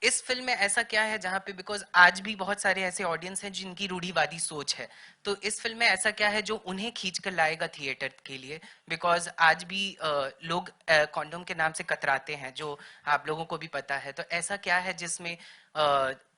इस फिल्म में ऐसा क्या है जहाँ पे, बिकॉज आज भी बहुत सारे ऐसे ऑडियंस हैं जिनकी रूढ़िवादी सोच है, तो इस फिल्म में ऐसा क्या है जो उन्हें खींच कर लाएगा थिएटर के लिए? बिकॉज आज भी लोग कॉन्डोम के नाम से कतराते हैं, जो आप लोगों को भी पता है। तो ऐसा क्या है जिसमें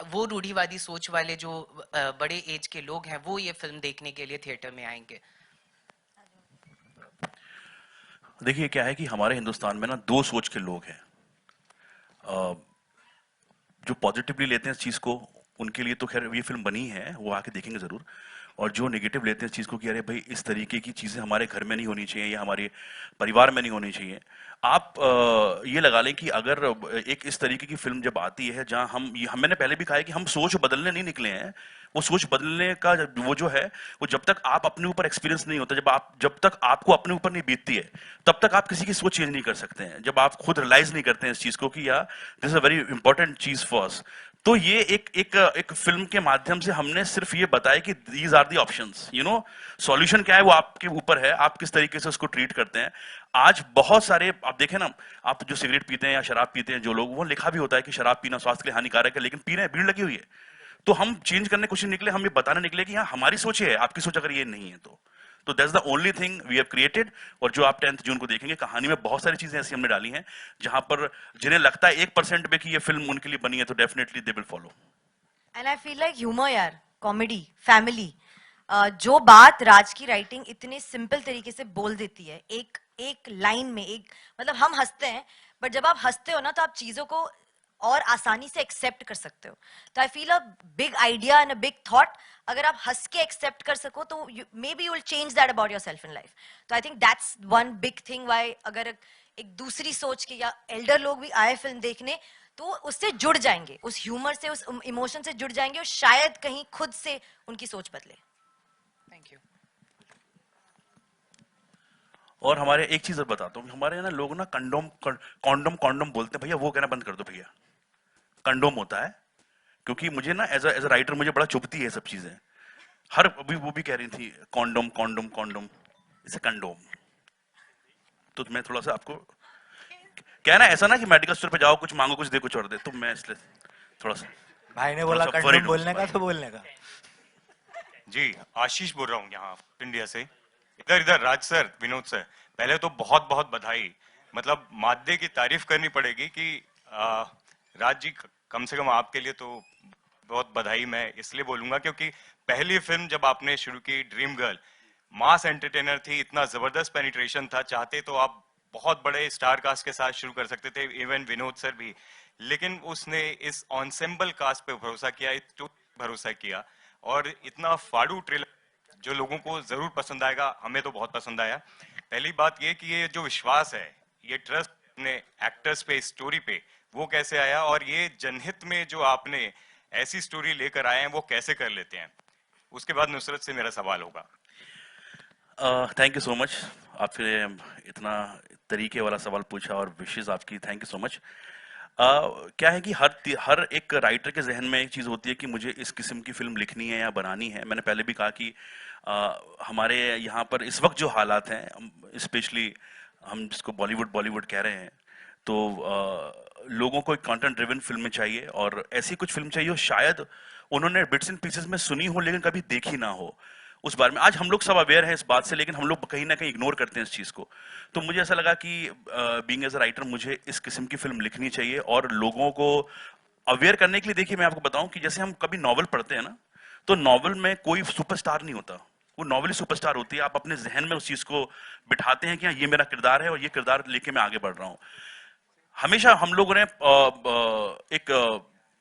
वो रूढ़िवादी सोच वाले जो बड़े एज के लोग हैं वो ये फिल्म देखने के लिए थिएटर में आएंगे? देखिए क्या है कि हमारे हिंदुस्तान में ना दो सोच के लोग हैं। अ, जो पॉजिटिवली लेते हैं इस चीज़ को, उनके लिए तो खैर ये फिल्म बनी है, वो आके देखेंगे ज़रूर। और जो नेगेटिव लेते हैं इस चीज़ को कि अरे भाई इस तरीके की चीज़ें हमारे घर में नहीं होनी चाहिए या हमारे परिवार में नहीं होनी चाहिए। आप ये लगा लें कि अगर एक इस तरीके की फिल्म जब आती है जहाँ मैंने पहले भी कहा है कि हम सोच बदलने नहीं निकले हैं। वो सोच बदलने का वो जो है, वो जब तक आप अपने ऊपर एक्सपीरियंस नहीं होता, जब तक आपको अपने ऊपर नहीं बीतती है, तब तक आप किसी की सोच चेंज नहीं कर सकते हैं। जब आप खुद रियलाइज नहीं करते हैं इस चीज को कि यार this is a very important चीज फॉर अस। तो ये एक फिल्म के माध्यम से हमने सिर्फ ये बताया कि these are the options, solution क्या है वो आपके ऊपर है, आप किस तरीके से उसको ट्रीट करते हैं। आज बहुत सारे आप देखें ना, आप जो सिगरेट पीते हैं या शराब पीते हैं जो लोग, वो लिखा भी होता है कि शराब पीना स्वास्थ्य के लिए हानिकारक है, लेकिन पी रहे हैं, भीड़ लगी हुई है। तो हम चेंज करने की कोशिश निकले, हम ये बताने निकले कि हाँ हमारी सोच ये है, आपकी सोच अगर ये नहीं है तो that's the only thing we have created. और जो आप 10 जून को देखेंगे, कहानी में बहुत सारी चीजें ऐसी हमने डाली हैं जहां पर जिन्हें लगता है 1% में कि ये फिल्म उनके लिए बनी है, तो definitely they will follow. And I feel like humour यार, कॉमेडी, फैमिली, जो बात राज की राइटिंग इतने सिंपल तरीके से बोल देती है, एक एक लाइन में, एक मतलब हम हंसते हैं, बट जब आप हंसते हो ना तो आप चीजों को और आसानी से एक्सेप्ट कर सकते हो। तो I feel a big idea and a big thought, अगर आप हंस के एक्सेप्ट कर सको तो may be you will change that about yourself in life. तो I think that's one big thing why अगर एक दूसरी सोच के या एल्डर लोग भी आए फिल्म देखने तो उससे जुड़ जाएंगे, उस ह्यूमर से, उस इमोशन से जुड़ जाएंगे और शायद कहीं खुद से उनकी सोच बदले। Thank you. और हमारे एक चीज और बताता हूँ, हमारे यहाँ ना लोग ना कंडोम कॉन्डोम कॉन्डोम बोलते हैं, भैया वो कहना बंद कर दो भैया, कंडोम होता है। क्योंकि मुझे ना एज अ राइटर मुझे बड़ा चुभती है सब चीजें। हर अभी वो भी कह रही थी कॉन्डोम कॉन्डोम कॉन्डोम, इसे कंडोम। तो मैं थोड़ा सा आपको कहना ऐसा ना कि मेडिकल स्टोर पे जाओ, कुछ मांगो, कुछ दे, कुछ और दे, तो मैं इसलिए थोड़ा सा भाई ने थोड़ा बोला सा कंडोम वरीड हूँ इस बोलने का बारे तो में। बोलने का। जी, आशीष बोल रहा हूँ यहाँ इंडिया से। इधर इधर राज सर, विनोद सर, पहले तो बहुत बहुत बधाई। मतलब मादे की तारीफ करनी पड़ेगी कि राज जी, कम से कम आपके लिए तो बहुत बधाई मैं इसलिए बोलूंगा क्योंकि पहली फिल्म जब आपने शुरू की ड्रीम गर्ल, मास एंटरटेनर थी, इतना जबरदस्त पेनिट्रेशन था, चाहते तो आप बहुत बड़े स्टार कास्ट के साथ शुरू कर सकते थे, इवन विनोद सर भी। लेकिन उसने इस ऑनसेम्बल कास्ट पे भरोसा किया, इस भरोसा किया, और इतना फाड़ू ट्रेलर जो लोगों को जरूर पसंद आएगा, हमें तो बहुत पसंद आया। पहली बात ये कि ये जो विश्वास है, ये ट्रस्ट अपने एक्टर्स पे, स्टोरी पे, वो कैसे आया, और ये जनहित में जो आपने ऐसी स्टोरी लेकर आए हैं वो कैसे कर लेते हैं। उसके बाद नुसरत से मेरा सवाल होगा। Thank you so much. आपने इतना तरीके वाला सवाल पूछा और विशेष आपकी, थैंक यू सो मच। क्या है कि हर एक राइटर के जहन में एक चीज़ होती है कि मुझे इस किस्म की फिल्म लिखनी है या बनानी है। मैंने पहले भी कहा कि हमारे यहाँ पर इस वक्त जो हालात हैं, स्पेशली हम जिसको बॉलीवुड बॉलीवुड कह रहे हैं, तो लोगों को एक कंटेंट ड्रिवन फिल्में चाहिए, और ऐसी कुछ फिल्म चाहिए शायद उन्होंने बिट्स एंड पीसेस में सुनी हो लेकिन कभी देखी ना हो। उस बारे में आज हम लोग सब अवेयर हैं इस बात से, लेकिन हम लोग कहीं ना कहीं इग्नोर करते हैं इस चीज को। तो मुझे ऐसा लगा कि बीइंग एज अ राइटर मुझे इस किस्म की फिल्म लिखनी चाहिए और लोगों को अवेयर करने के लिए। देखिए मैं आपको बताऊं कि जैसे हम कभी नॉवल पढ़ते हैं ना, तो नॉवल में कोई सुपरस्टार नहीं होता, वो नॉवल ही सुपरस्टार होती है। आप अपने जहन में उस चीज को बिठाते हैं कि हाँ ये मेरा किरदार है और ये किरदार लेके मैं आगे बढ़ रहा हूं। हमेशा हम लोगों ने एक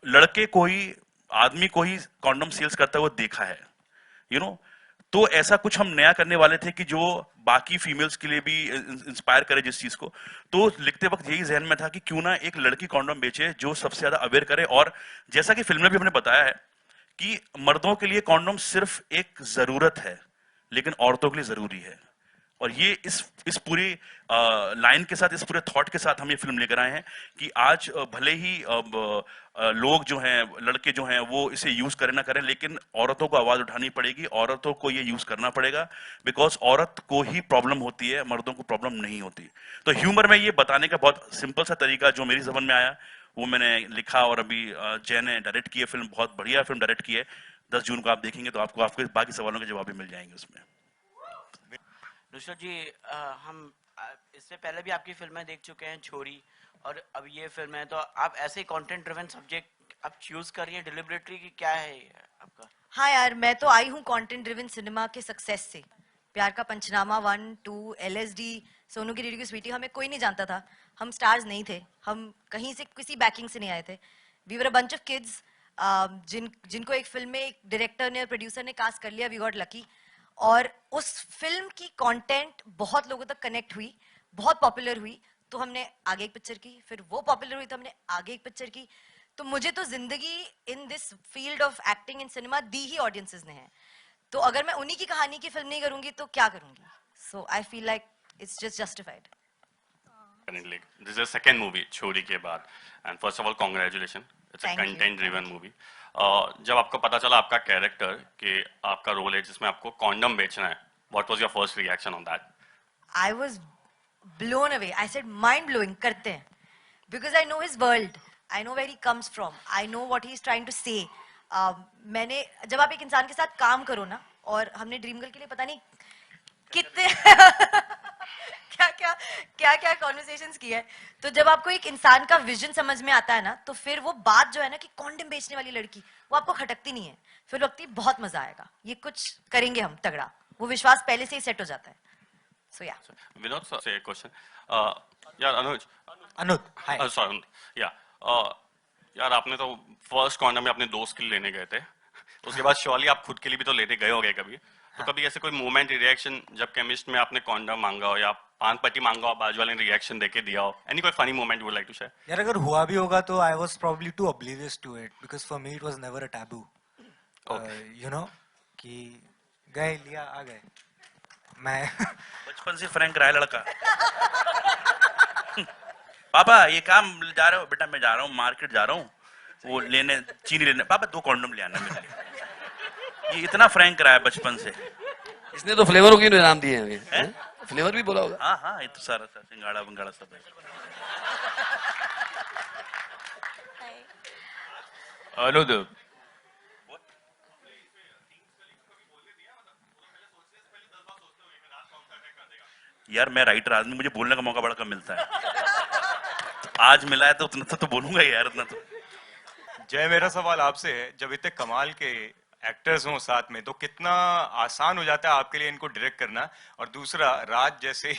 लड़के को ही, आदमी को ही कॉन्डम सेल्स करता हुआ देखा है, यू नो। तो ऐसा कुछ हम नया करने वाले थे कि जो बाकी फीमेल्स के लिए भी इंस्पायर करे जिस चीज को। तो लिखते वक्त यही जहन में था कि क्यों ना एक लड़की कॉन्डम बेचे जो सबसे ज्यादा अवेयर करे। और जैसा कि फिल्म में भी हमने बताया है कि मर्दों के लिए कॉन्डम सिर्फ एक जरूरत है, लेकिन औरतों के लिए जरूरी है। और ये इस पूरी लाइन के साथ, इस पूरे थॉट के साथ हम ये फिल्म लेकर आए हैं कि आज भले ही लोग जो हैं, लड़के जो हैं, वो इसे यूज करें ना करें, लेकिन औरतों को आवाज उठानी पड़ेगी, औरतों को ये यूज करना पड़ेगा। बिकॉज औरत को ही प्रॉब्लम होती है, मर्दों को प्रॉब्लम नहीं होती। तो ह्यूमर में ये बताने का बहुत सिंपल सा तरीका जो मेरी जबान में आया वो मैंने लिखा और अभी जय ने डायरेक्ट की है फिल्म, बहुत बढ़िया फिल्म डायरेक्ट की है। 10 जून को आप देखेंगे तो आपको आपके बाकी सवालों के जवाब भी मिल जाएंगे उसमें। नुसरत जी, हम इससे पहले भी आपकी फिल्में देख चुके हैं, छोरी, और अब ये फिल्म है, तो आप ऐसे कंटेंट ड्रिवन सब्जेक्ट आप चूज कर रही हैं डिलिबरेटली की क्या है ये आपका? हाँ यार, मैं तो आई हूँ कंटेंट ड्रिवन सिनेमा के सक्सेस से। प्यार का पंचनामा 1, 2, LSD, सोनू की रेडी की स्वीटी, हमें कोई नहीं जानता था। हम स्टार्स नहीं थे, हम कहीं से किसी बैकिंग से नहीं आए थे। We were a bunch of kids जिनको एक फिल्म में एक डायरेक्टर ने और प्रोड्यूसर ने कास्ट कर लिया। We got lucky. और उस फिल्म की कंटेंट बहुत लोगों तक कनेक्ट हुई, बहुत पॉपुलर हुई, तो हमने आगे एक पिक्चर की, फिर वो पॉपुलर हुई तो हमने आगे एक पिक्चर की। तो मुझे तो जिंदगी in this field of acting in cinema the he audiences ने है। तो अगर मैं उन्हीं की कहानी की फिल्म नहीं करूंगी तो क्या करूंगी? So I feel like it's just justified. This is the second movie छोरी के बाद, and first of all congratulations, it's a Thank you. content driven movie. जब आपको पता चला आपका कैरेक्टर कि आपका रोल है जिसमें आपको कॉन्डम बेचना है, what was your first reaction on that? I was blown away. I said mind blowing, करते हैं, because I know his world, I know where he comes from, I know what he is trying to say. मैंने जब आप एक इंसान के साथ काम करो ना, और हमने ड्रीम गर्ल के लिए पता नहीं कितने क्या कॉन्वर्सेशंस की है, तो जब आपको एक इंसान का विजन समझ में आता है ना, तो फिर वो बात जो है ना कि कॉन्डम बेचने वाली लड़की, वो आपको खटकती नहीं है, फिर लगती है बहुत मजा आएगा, ये कुछ करेंगे हम तगड़ा, वो विश्वास पहले से ही सेट हो जाता है। सो या Vinod sir, say a question. यार Anuj, hi. sorry, यार आपने तो फर्स्ट कॉन्डम में अपने दोस्त के लिए लेने गए थे, उसके बाद श्योरली आप खुद के लिए भी तो लेने गए होंगे कभी, तो कभी ऐसे कोई मोमेंट रिएक्शन जब केमिस्ट में आपने कॉन्डम मांगा हो या पान पट्टी मांगा हो, बाजू वाले ने रिएक्शन देके दिया हो, एनी कोई funny moment you would like to share? यार अगर हुआ भी होगा तो I was probably too oblivious to it because for me it was never a taboo. You know कि गए लिया आ गए मैं बचपन से फ्रैंक रहा है लड़का। पापा ये काम जा रहे हो? बेटा मैं जा रहा हूँ, मार्केट जा रहा हूँ, वो लेने चीनी लेने। पापा 2 कॉन्डम ले आना मेरे लिए। ये इतना फ्रैंक रहा है बचपन से। इसने तो फ्लेवरों के नाम दिए हैं, फ्लेवर भी बोला होगा। हाँ हाँ, ये तो सारा सिंगाड़ा बंगाड़ा सब है। अनुद, यार मैं राइटर आदमी, मुझे बोलने का मौका बड़ा कम मिलता है। आज मिला है तो उतना तो बोलूंगा यार, उतना तो। जय, मेरा सवाल आपसे है, जब इतने कमाल के एक्टर्स हों साथ में तो कितना आसान हो जाता है आपके लिए इनको डायरेक्ट करना, और दूसरा राज जैसे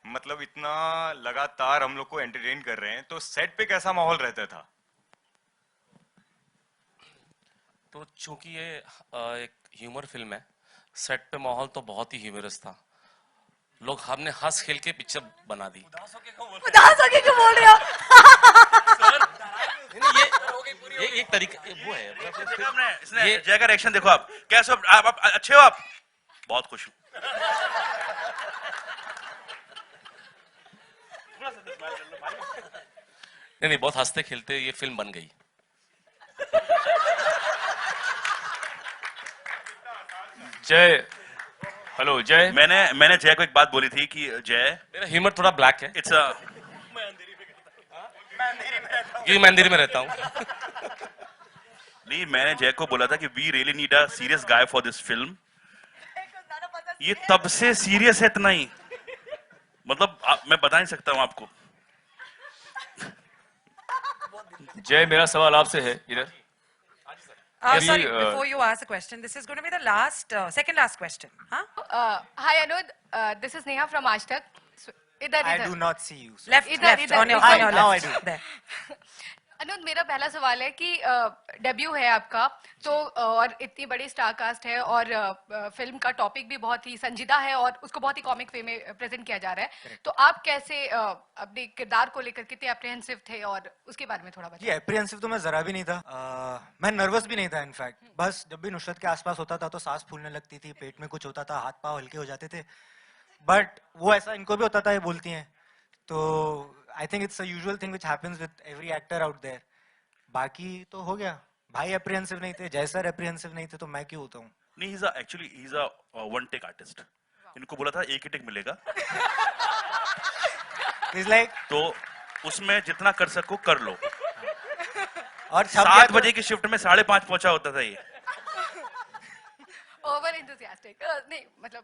मतलब इतना लगातार हम लोग को एंटरटेन कर रहे हैं, तो सेट पे कैसा माहौल रहता था? तो चूंकि ये एक ह्यूमर फिल्म है, सेट पे माहौल तो बहुत ही ह्यूमरस था। लोग हमने हंस खेल के पिक्चर बना दी। उदास होके क्यों बोल रहे हो? ये एक तरीका वो है। इसने जय का रिएक्शन देखो, आप कैसे हो? आप अच्छे हो? आप? बहुत खुश हूँ। नहीं, बहुत हंसते खेलते ये फिल्म बन गई। जय, हेलो जय। मैंने जय को एक बात बोली थी कि जय, मेरा ह्यूमर थोड़ा ब्लैक है, इट्स अ क्योंकि मैं अंधेरी में रहता हूँ। नहीं, मैंने जय को बोला था कि we really need a serious guy for this film. ये तब से सीरियस है इतना ही, मतलब मैं बता नहीं सकता हूँ आपको। जय, मेरा सवाल आपसे है इधर। Sorry, before you ask the question, this is going to be the last, second last question. Huh? Hi Anuj, this is Neha from Aaj Tak. So, idhar, I idhar. do not see you. Left, Idhar, left, idhar, on your, idhar. on your Now I left. do. There. अनुज, मेरा पहला सवाल है कि debut है आपका, तो और इतनी बड़ी स्टार कास्ट है, और फिल्म का टॉपिक भी बहुत ही संजीदा है और उसको बहुत ही कॉमिक वे में प्रेजेंट किया जा रहा है, तो आप कैसे अपने किरदार को लेकर कितने अप्रीहेंसिव थे, और उसके बारे में थोड़ा ये बताइए। एप्रीहेंसिव तो मैं जरा भी नहीं था। मैं नर्वस भी नहीं था इनफैक्ट। बस जब भी नुसरत के आसपास होता था तो सांस फूलने लगती थी, पेट में कुछ होता था, हाथ पांव हल्के हो जाते थे। बट वो ऐसा इनको भी होता था, ये बोलती हैं। तो I think it's a usual thing which happens with every actor out there. बाकी तो हो गया। भाई एप्रीहेंसिव नहीं थे, जय सर एप्रीहेंसिव नहीं थे, तो मैं क्यों होता हूँ? नहीं, actually he is a one take artist. इनको बोला था एक ही टेक मिलेगा, इट्स लाइक तो उसमें जितना कर सको कर लो। और 7 बजे की शिफ्ट में 5:30 पहुंचा होता था ये। ओवर इंथुसियास्टिक नहीं मतलब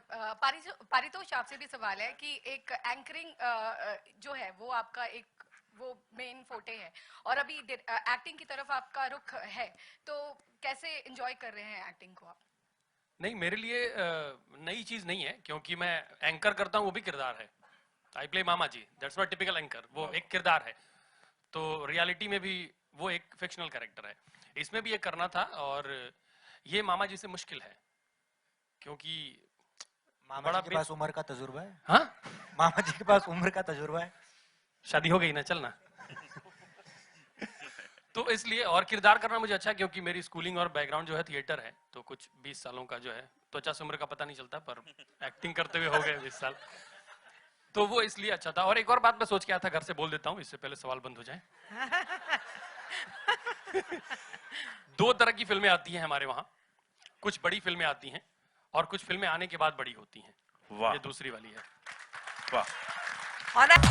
पारितोष आपसे भी सवाल है कि एक एंकरिंग जो है वो आपका एक वो मेन फोटे है और अभी एक्टिंग की तरफ आपका रुख है, तो कैसे एंजॉय कर रहे हैं एक्टिंग को आप? नहीं, मेरे लिए नई चीज नहीं है, क्योंकि मैं एंकर करता हूँ, वो भी किरदार है। I play mama ji, that's not typical anchor, वो एक किरदार है। तो रियलिटी में भी वो एक फिक्शनल कैरेक्टर है, इसमें भी ये करना था। और ये मामा जी से मुश्किल है, क्योंकि मामा जी के पास उम्र का तजुर्बा है। हाँ, मामा जी के पास उम्र का तजुर्बा है। शादी हो गई ना, चलना। तो इसलिए और किरदार करना मुझे अच्छा, क्योंकि मेरी स्कूलिंग और बैकग्राउंड जो है थिएटर है, तो कुछ 20 सालों का जो है, तो 50 उम्र का पता नहीं चलता, पर एक्टिंग करते हुए हो गए 20 साल, तो वो इसलिए अच्छा था। और एक और बात मैं सोच के आया था, घर से बोल देता हूँ इससे पहले सवाल बंद हो जाए। 2 तरह की फिल्में आती हैं हमारे वहाँ, कुछ बड़ी फिल्में आती हैं और कुछ फिल्में आने के बाद बड़ी होती हैं। वाह, ये दूसरी वाली है। वाह। On that